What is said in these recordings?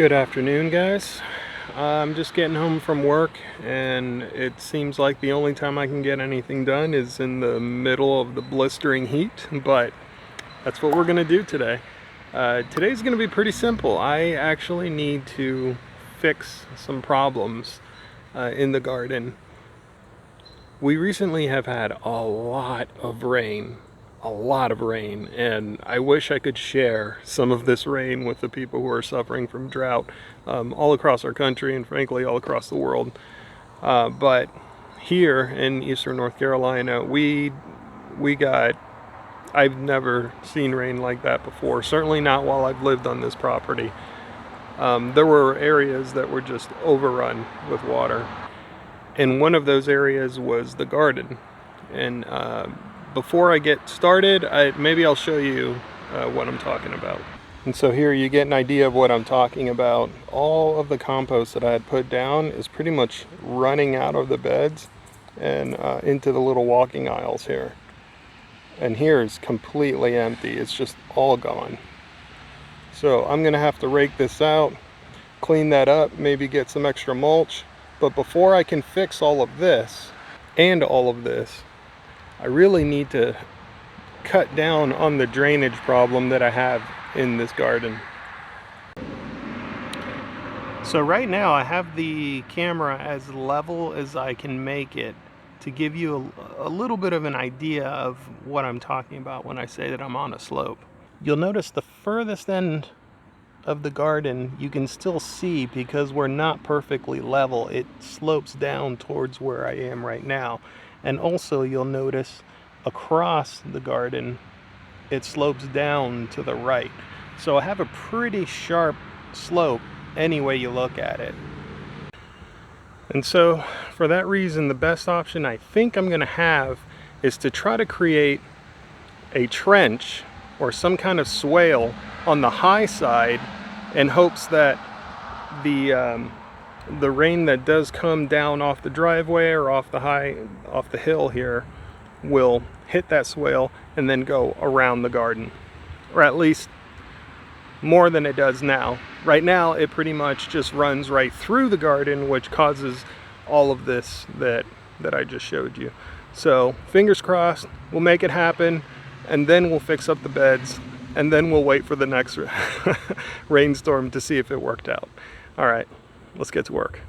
Good afternoon, guys. I'm just getting home from work, and it seems like the only time I can get anything done is in the middle of the blistering heat, but that's what we're going to do today. Today's going to be pretty simple. I actually need to fix some problems in the garden. We recently have had a lot of rain, and I wish I could share some of this rain with the people who are suffering from drought all across our country and frankly all across the world. But here in eastern North Carolina, I've never seen rain like that before, certainly not while I've lived on this property. There were areas that were just overrun with water, and one of those areas was the garden. And before I get started, maybe I'll show you what I'm talking about. And so here you get an idea of what I'm talking about. All of the compost that I had put down is pretty much running out of the beds and into the little walking aisles here. And here is completely empty. It's just all gone. So I'm gonna have to rake this out, clean that up, maybe get some extra mulch. But before I can fix all of this and all of this, I really need to cut down on the drainage problem that I have in this garden. So right now I have the camera as level as I can make it to give you a little bit of an idea of what I'm talking about when I say that I'm on a slope. You'll notice the furthest end of the garden you can still see, because we're not perfectly level. It slopes down towards where I am right now. And also you'll notice across the garden it slopes down to the right. So I have a pretty sharp slope any way you look at it. And so for that reason, the best option I think I'm gonna have is to try to create a trench or some kind of swale on the high side in hopes that the rain that does come down off the driveway or off the hill here will hit that swale and then go around the garden, or at least more than it does now. Right now it pretty much just runs right through the garden, which causes all of this that I just showed you. So fingers crossed, we'll make it happen, and then we'll fix up the beds, and then we'll wait for the next rainstorm to see if it worked out. All right, let's get to work.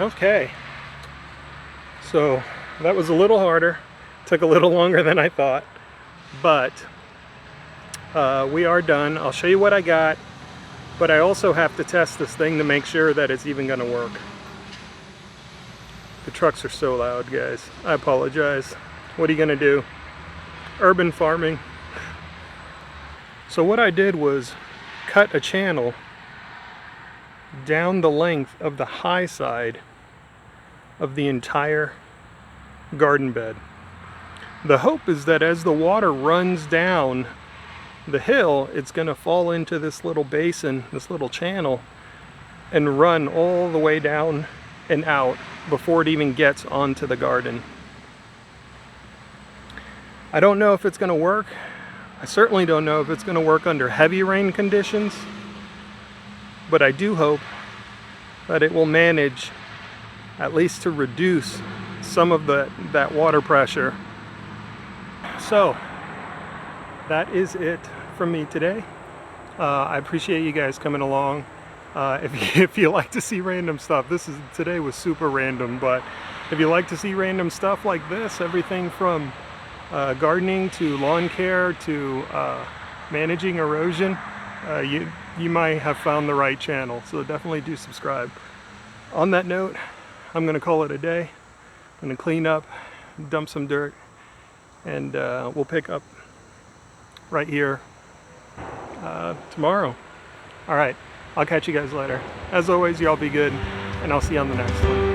Okay, so that was a little harder, took a little longer than I thought, but we are done. I'll show you what I got, but I also have to test this thing to make sure that it's even going to work. The trucks are so loud, guys. I apologize. What are you gonna do? Urban farming. So what I did was cut a channel down the length of the high side of the entire garden bed. The hope is that as the water runs down the hill, it's going to fall into this little basin, this little channel, and run all the way down and out before it even gets onto the garden. I don't know if it's going to work. I certainly don't know if it's going to work under heavy rain conditions, but I do hope that it will manage at least to reduce some of that water pressure. So that is it from me today. I appreciate you guys coming along. If you like to see random stuff, today was super random, but if you like to see random stuff like this, everything from gardening to lawn care to managing erosion, you might have found the right channel, so definitely do subscribe. On that note, I'm going to call it a day. I'm going to clean up, dump some dirt, and we'll pick up right here tomorrow. All right, I'll catch you guys later. As always, y'all be good, and I'll see you on the next one.